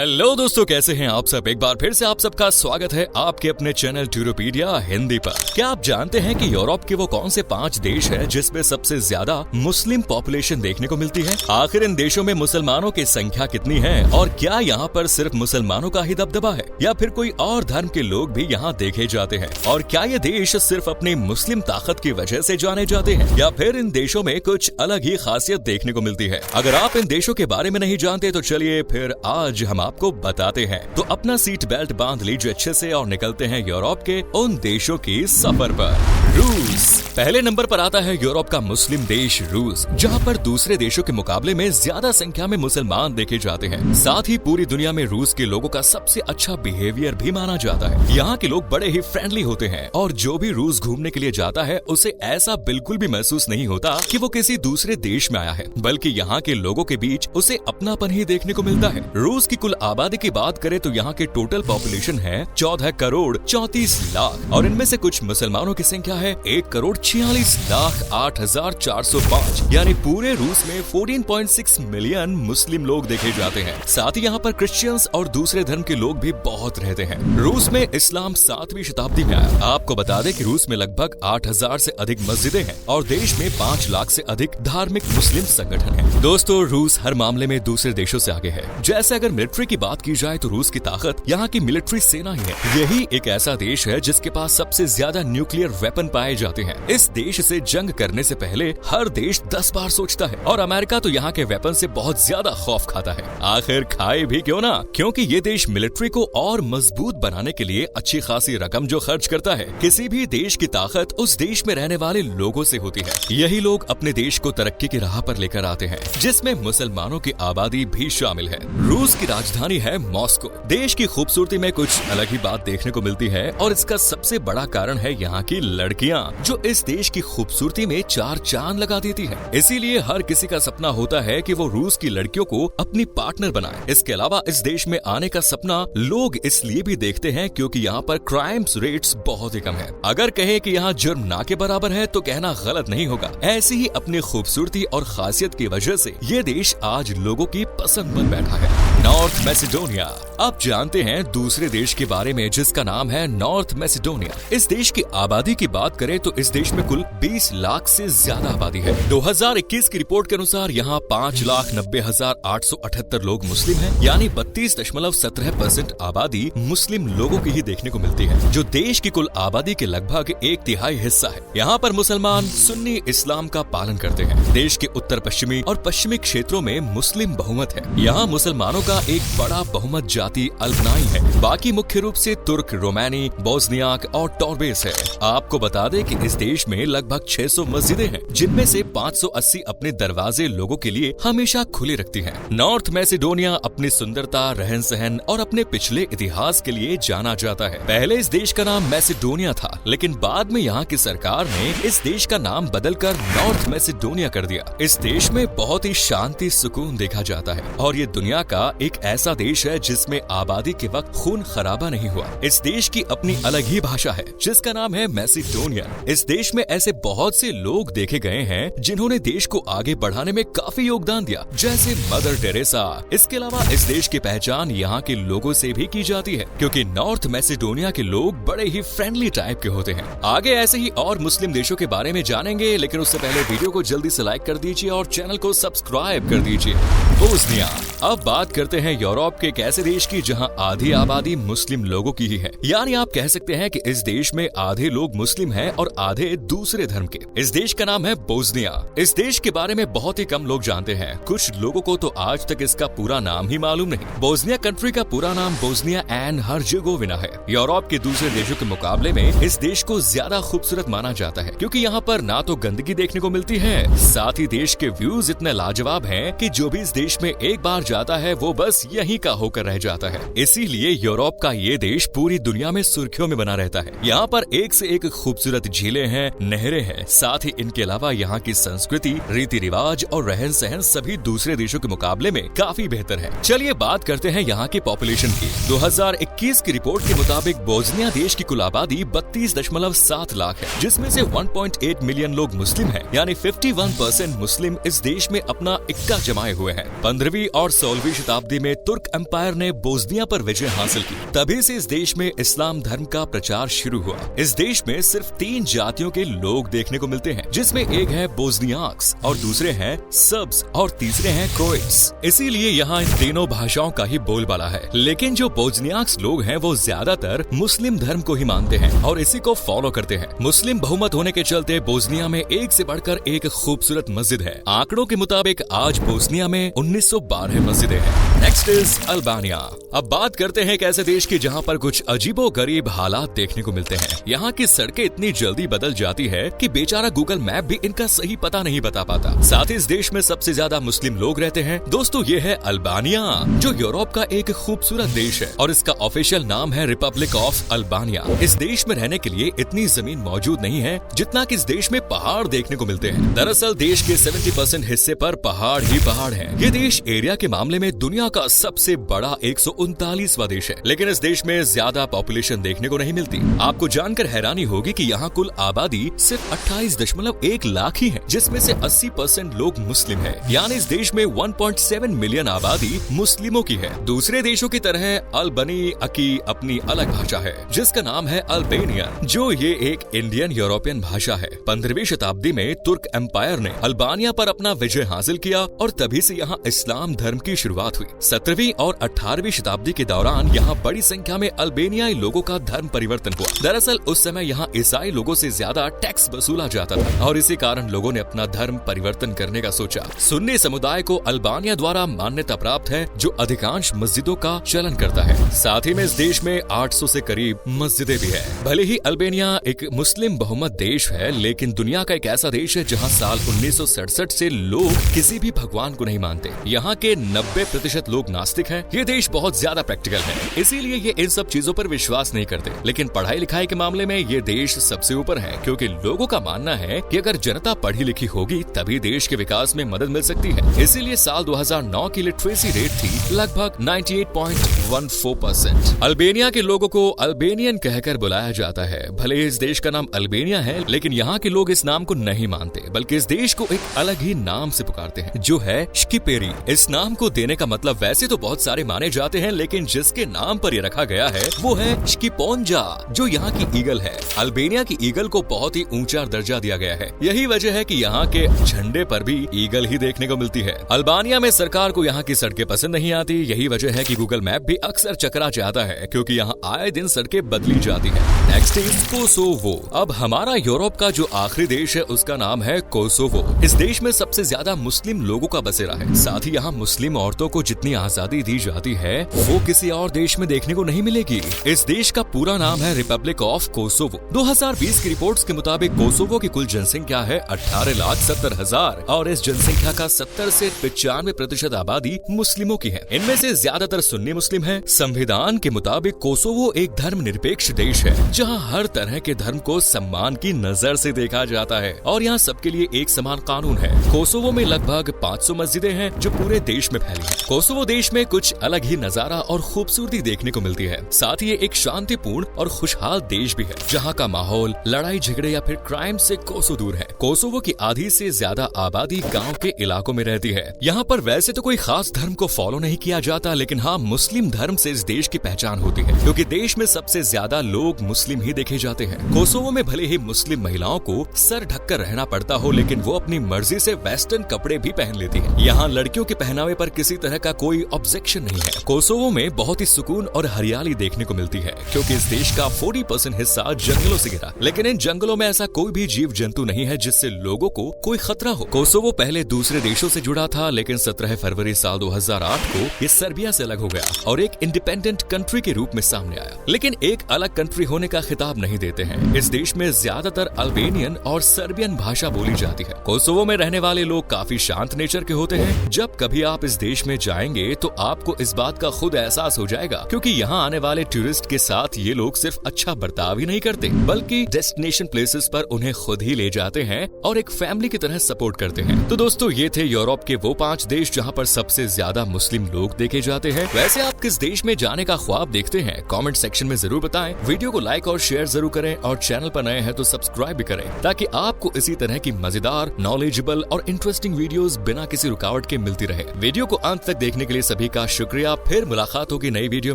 Hello दोस्तों, कैसे हैं आप सब। एक बार फिर से आप सबका स्वागत है आपके अपने चैनल टूरोपीडिया हिंदी पर। क्या आप जानते हैं कि यूरोप के वो कौन से 5 देश हैं जिसमें सबसे ज्यादा मुस्लिम पॉपुलेशन देखने को मिलती है। आखिर इन देशों में मुसलमानों की संख्या कितनी है और क्या यहाँ पर सिर्फ मुसलमानों का ही दबदबा है या फिर कोई और धर्म के लोग भी यहाँ देखे जाते हैं। और क्या ये देश सिर्फ अपनी मुस्लिम ताकत की वजह से जाने जाते हैं या फिर इन देशों में कुछ अलग ही खासियत देखने को मिलती है। अगर आप इन देशों के बारे में नहीं जानते तो चलिए फिर आज हम आपको बताते हैं। तो अपना सीट बेल्ट बांध लीजिए अच्छे से और निकलते हैं यूरोप के उन देशों की सफर पर। रूस पहले नंबर पर आता है। यूरोप का मुस्लिम देश रूस, जहां पर दूसरे देशों के मुकाबले में ज्यादा संख्या में मुसलमान देखे जाते हैं। साथ ही पूरी दुनिया में रूस के लोगों का सबसे अच्छा बिहेवियर भी माना जाता है। यहाँ के लोग बड़े ही फ्रेंडली होते हैं और जो भी रूस घूमने के लिए जाता है उसे ऐसा बिल्कुल भी महसूस नहीं होता कि वो किसी दूसरे देश में आया है, बल्कि यहाँ के लोगों के बीच उसे अपनापन ही देखने को मिलता है। रूस की कुल आबादी की बात करें तो यहाँ के टोटल पॉपुलेशन है 14 करोड़ 34 लाख और इनमें से कुछ मुसलमानों की संख्या है 1 करोड़ 46 लाख 8,405। यानी पूरे रूस में 14.6 मिलियन मुस्लिम लोग देखे जाते हैं। साथ ही यहाँ पर क्रिश्चियंस और दूसरे धर्म के लोग भी बहुत रहते हैं। रूस में इस्लाम 7वीं शताब्दी में आया। आपको बता दें कि रूस में लगभग 8,000 से अधिक मस्जिदें हैं और देश में 5 लाख से अधिक धार्मिक मुस्लिम संगठन हैं। दोस्तों, रूस हर मामले में दूसरे देशों से आगे है। जैसे अगर मिलिट्री की बात की जाए तो रूस की ताकत यहाँ की मिलिट्री सेना ही है। यही एक ऐसा देश है जिसके पास सबसे ज्यादा न्यूक्लियर वेपन पाए जाते हैं। इस देश से जंग करने से पहले हर देश 10 बार सोचता है और अमेरिका तो यहाँ के वेपन से बहुत ज्यादा खौफ खाता है। आखिर खाए भी क्यों ना, क्योंकि ये देश मिलिट्री को और मजबूत बनाने के लिए अच्छी खासी रकम जो खर्च करता है। किसी भी देश की ताकत उस देश में रहने वाले लोगों से होती है। यही लोग अपने देश को तरक्की की राह पर लेकर आते हैं, जिसमें मुसलमानों की आबादी भी शामिल है। रूस की राजधानी है मॉस्को। देश की खूबसूरती में कुछ अलग ही बात देखने को मिलती है और इसका सबसे बड़ा कारण है यहाँ की लड़कियाँ, जो इस देश की खूबसूरती में 4 चांद लगा देती है। इसीलिए हर किसी का सपना होता है कि वो रूस की लड़कियों को अपनी पार्टनर बनाए। इसके अलावा इस देश में आने का सपना लोग इसलिए भी देखते हैं क्योंकि यहाँ पर क्राइम्स रेट्स बहुत ही कम है। अगर कहे कि यहाँ जुर्म ना के बराबर है तो कहना गलत नहीं होगा। ऐसी ही अपनी खूबसूरती और खासियत की वजह से ये देश आज लोगों की पसंद बन बैठा है। North Macedonia. आप जानते हैं दूसरे देश के बारे में जिसका नाम है नॉर्थ मैसेडोनिया। इस देश की आबादी की बात करें तो इस देश में कुल 20 लाख से ज्यादा आबादी है। 2021 की रिपोर्ट के अनुसार यहाँ 5,90,878 लोग मुस्लिम हैं, यानी 32.17% आबादी मुस्लिम लोगों की ही देखने को मिलती है, जो देश की कुल आबादी के लगभग 1/3 हिस्सा है। यहाँ पर मुसलमान सुन्नी इस्लाम का पालन करते हैं। देश के उत्तर पश्चिमी और पश्चिमी क्षेत्रों में मुस्लिम बहुमत है। यहाँ मुसलमानों का एक बड़ा बहुमत जाति अल्बनाई है। बाकी मुख्य रूप से तुर्क, रोमानी, बोस्नियाक और टॉर्बेस है। आपको बता दें कि इस देश में लगभग 600 मस्जिदें हैं, जिनमें से 580 अपने दरवाजे लोगों के लिए हमेशा खुले रखती हैं। नॉर्थ मैसेडोनिया अपनी सुंदरता, रहन सहन और अपने पिछले इतिहास के लिए जाना जाता है। पहले इस देश का नाम मैसेडोनिया था, लेकिन बाद में यहाँ की सरकार ने इस देश का नाम बदलकर नॉर्थ मैसेडोनिया कर दिया। इस देश में बहुत ही शांति सुकून देखा जाता है और ये दुनिया का एक ऐसा देश है जिसमें आबादी के वक्त खून खराबा नहीं हुआ। इस देश की अपनी अलग ही भाषा है जिसका नाम है मैसेडोनियन। इस देश में ऐसे बहुत से लोग देखे गए हैं जिन्होंने देश को आगे बढ़ाने में काफी योगदान दिया, जैसे मदर टेरेसा। इसके अलावा इस देश की पहचान यहाँ के लोगों से भी की जाती है, क्योंकि नॉर्थ मैसेडोनिया के लोग बड़े ही फ्रेंडली टाइप के होते हैं। आगे ऐसे ही और मुस्लिम देशों के बारे में जानेंगे, लेकिन उससे पहले वीडियो को जल्दी से लाइक कर दीजिए और चैनल को सब्सक्राइब कर दीजिए। बोस्निया। अब बात करते हैं यूरोप के एक ऐसे देश की जहां आधी आबादी मुस्लिम लोगों की ही है। यानी आप कह सकते हैं कि इस देश में आधे लोग मुस्लिम हैं और आधे दूसरे धर्म के। इस देश का नाम है बोस्निया। इस देश के बारे में बहुत ही कम लोग जानते हैं। कुछ लोगों को तो आज तक इसका पूरा नाम ही मालूम नहीं। बोस्निया कंट्री का पूरा नाम बोस्निया एंड हर्जेगोविना है। यूरोप के दूसरे देशों के मुकाबले में इस देश को ज्यादा खूबसूरत माना जाता है, क्योंकि यहाँ पर ना तो गंदगी देखने को मिलती है, साथ ही देश के व्यूज इतने लाजवाब हैं कि जो भी इस देश में एक बार जाता है वो बस यहीं का होकर रह जाता है। इसीलिए यूरोप का ये देश पूरी दुनिया में सुर्खियों में बना रहता है। यहाँ पर एक से एक खूबसूरत खूबसूरत झीलें हैं, नहरें हैं। साथ ही इनके अलावा यहाँ की संस्कृति, रीति रिवाज और रहन सहन सभी दूसरे देशों के मुकाबले में काफी बेहतर है। चलिए बात करते हैं यहाँ की पॉपुलेशन की। 2021 की रिपोर्ट के मुताबिक बोस्निया देश की कुल आबादी 32.7 लाख है, जिसमें से 1.8 मिलियन लोग मुस्लिम हैं, यानी 51% मुस्लिम इस देश में अपना इक्का जमाए हुए हैं। 15वीं और 16वीं शताब्दी में तुर्क एम्पायर ने बोस्निया पर विजय हासिल की। तभी से इस देश में इस्लाम धर्म का प्रचार शुरू हुआ। इस देश में सिर्फ 3 जातियों के लोग देखने को मिलते हैं, जिसमें एक है बोस्नियाक्स और दूसरे हैं सर्ब्स और तीसरे हैं क्रोएट्स। इसीलिए यहाँ इन तीनों भाषाओं का ही बोलबाला है। लेकिन जो बोस्नियाक्स लोग हैं वो ज्यादातर मुस्लिम धर्म को ही मानते हैं और इसी को फॉलो करते हैं। मुस्लिम बहुमत होने के चलते बोस्निया में एक से बढ़कर एक खूबसूरत मस्जिद है। आंकड़ों के मुताबिक आज बोस्निया में 1912 मस्जिदें हैं। Next is Albania. अब बात करते हैं एक ऐसे देश की जहाँ पर कुछ अजीबोगरीब हालात देखने को मिलते हैं। यहाँ की सड़कें इतनी जल्दी बदल जाती है कि बेचारा गूगल मैप भी इनका सही पता नहीं बता पाता। साथ ही इस देश में सबसे ज्यादा मुस्लिम लोग रहते हैं। दोस्तों ये है अल्बानिया, जो यूरोप का एक खूबसूरत देश है और इसका ऑफिशियल नाम है रिपब्लिक ऑफ अल्बानिया। इस देश में रहने के लिए इतनी जमीन मौजूद नहीं है जितना कि इस देश में पहाड़ देखने को मिलते हैं। दरअसल देश के 70% हिस्से पर पहाड़ ही पहाड़ है। ये देश एरिया के मामले में दुनिया का सबसे बड़ा 139वां देश है, लेकिन इस देश में ज्यादा पॉपुलेशन देखने को नहीं मिलती। आपको जानकर हैरानी होगी कि यहाँ कुल आबादी सिर्फ 28.1 लाख ही है, जिसमें से 80% लोग मुस्लिम है। यानी इस देश में 1.7 मिलियन आबादी मुस्लिमों की है। दूसरे देशों की तरह अल्बानी की अपनी अलग भाषा है, जिसका नाम है अल्बेनियन, जो ये एक इंडियन यूरोपियन भाषा है। 15वीं शताब्दी में तुर्क एम्पायर ने अल्बानिया पर अपना विजय हासिल किया और तभी से यहाँ इस्लाम धर्म की शुरुआत हुई। 17वीं और 18वीं शताब्दी के दौरान यहाँ बड़ी संख्या में अल्बेनियाई लोगों का धर्म परिवर्तन हुआ। दरअसल उस समय यहाँ ईसाई लोगों से ज्यादा टैक्स वसूला जाता था और इसी कारण लोगों ने अपना धर्म परिवर्तन करने का सोचा। सुन्नी समुदाय को अल्बानिया द्वारा मान्यता प्राप्त है, जो अधिकांश मस्जिदों का चलन करता है। साथ ही में इस देश में 800 से करीब मस्जिदें भी है। भले ही अल्बेनिया एक मुस्लिम बहुमत देश है, लेकिन दुनिया का एक ऐसा देश है जहाँ साल 1967 से लोग किसी भी भगवान को नहीं मानते। यहाँ के 90% लोग नास्तिक हैं। ये देश बहुत ज्यादा प्रैक्टिकल है, इसीलिए ये इन सब चीजों पर विश्वास नहीं करते। लेकिन पढ़ाई लिखाई के मामले में ये देश सबसे ऊपर है, क्योंकि लोगों का मानना है कि अगर जनता पढ़ी लिखी होगी तभी देश के विकास में मदद मिल सकती है। इसीलिए साल 2009 की लिटरेसी रेट थी लगभग 98.14%। अल्बेनिया के लोगों को अल्बेनियन कहकर बुलाया जाता है। भले इस देश का नाम अल्बेनिया है, लेकिन यहाँ के लोग इस नाम को नहीं मानते, बल्कि इस देश को एक अलग ही नाम से पुकारते हैं, जो है शकिपेरी। इस नाम को देने का मतलब वैसे तो बहुत सारे माने जाते हैं, लेकिन जिसके नाम पर ये रखा गया है वो है शकिपोंजा, जो यहाँ की ईगल है। अल्बेनिया की ईगल को बहुत ही ऊंचा दर्जा दिया गया है। यही वजह है कि यहाँ के झंडे पर भी ईगल ही देखने को मिलती है। अल्बानिया में सरकार को यहाँ की सड़कें पसंद नहीं आती। यही वजह है कि गूगल मैप भी अक्सर चकरा जाता है, क्योंकि यहाँ आए दिन सड़कें बदली जाती है। Next is Kosovo. अब हमारा यूरोप का जो आखिरी देश है उसका नाम है कोसोवो। इस देश में सबसे ज्यादा मुस्लिम लोगों का बसेरा है। साथ ही यहाँ मुस्लिम औरतों को जितनी आजादी दी जाती है वो किसी और देश में देखने को नहीं मिलेगी। इस देश का पूरा नाम है रिपब्लिक ऑफ कोसोवो। 2020 की रिपोर्ट्स के मुताबिक कोसोवो की कुल जनसंख्या है 18,70,000 और इस जनसंख्या का 70 से 95% आबादी मुस्लिमों की है। इनमें से ज्यादातर सुन्नी मुस्लिम है। संविधान के मुताबिक कोसोवो एक धर्मनिरपेक्ष देश है, जहाँ हर तरह के धर्म को सम्मान की नजर से देखा जाता है और यहाँ सबके लिए एक समान कानून है। कोसोवो में लगभग 500 मस्जिदें हैं जो पूरे देश में फैली हैं। कोसोवो देश में कुछ अलग ही नजारा और खूबसूरती देखने को मिलती है। साथ ही ये एक शांतिपूर्ण और खुशहाल देश भी है, जहाँ का माहौल लड़ाई झगड़े या फिर क्राइम से कोसों दूर है। कोसोवो की आधी से ज्यादा आबादी गाँव के इलाकों में रहती है। यहाँ पर वैसे तो कोई खास धर्म को फॉलो नहीं किया जाता, लेकिन हाँ मुस्लिम धर्म से इस देश की पहचान होती है, क्योंकि देश में सबसे ज्यादा लोग मुस्लिम ही देखे जाते हैं। कोसोवो में भले ही मुस्लिम महिलाओं को सर ढककर रहना पड़ता हो, लेकिन वो अपनी मर्जी से वेस्टर्न कपड़े भी पहन लेती है। यहाँ लड़कियों के पहनावे पर किसी तरह का कोई ऑब्जेक्शन नहीं है। कोसोवो में बहुत ही सुकून और हरियाली देखने को मिलती है, क्योंकि इस देश का 40% हिस्सा जंगलों से घिरा। लेकिन इन जंगलों में ऐसा कोई भी जीव जंतु नहीं है जिससे लोगों को कोई खतरा हो। कोसोवो पहले दूसरे देशों से जुड़ा था, लेकिन 17 फरवरी साल 2008 को ये सर्बिया से अलग हो गया और और एक इंडिपेंडेंट कंट्री के रूप में सामने आया, लेकिन एक अलग कंट्री होने का खिताब नहीं देते हैं। इस देश में ज्यादातर अल्बेनियन और सर्बियन भाषा बोली जाती है। कोसोवो में रहने वाले लोग काफी शांत नेचर के होते हैं। जब कभी आप इस देश में जाएंगे तो आपको इस बात का खुद एहसास हो जाएगा, क्योंकि यहाँ आने वाले टूरिस्ट के साथ ये लोग सिर्फ अच्छा बर्ताव ही नहीं करते, बल्कि डेस्टिनेशन प्लेसेस पर उन्हें खुद ही ले जाते हैं और एक फैमिली की तरह सपोर्ट करते हैं। तो दोस्तों, ये थे यूरोप के वो 5 देश जहाँ पर सबसे ज्यादा मुस्लिम लोग देखे जाते हैं। वैसे आप किस देश में जाने का ख्वाब देखते हैं? कमेंट सेक्शन में जरूर बताएं। वीडियो को लाइक और शेयर जरूर करें और चैनल पर नए हैं तो सब्सक्राइब भी करें, ताकि आपको इसी तरह की मजेदार, नॉलेजेबल और इंटरेस्टिंग वीडियोस बिना किसी रुकावट के मिलती रहे। वीडियो को अंत तक देखने के लिए सभी का शुक्रिया। फिर मुलाकात होगी नई वीडियो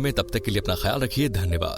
में, तब तक के लिए अपना ख्याल रखिए। धन्यवाद।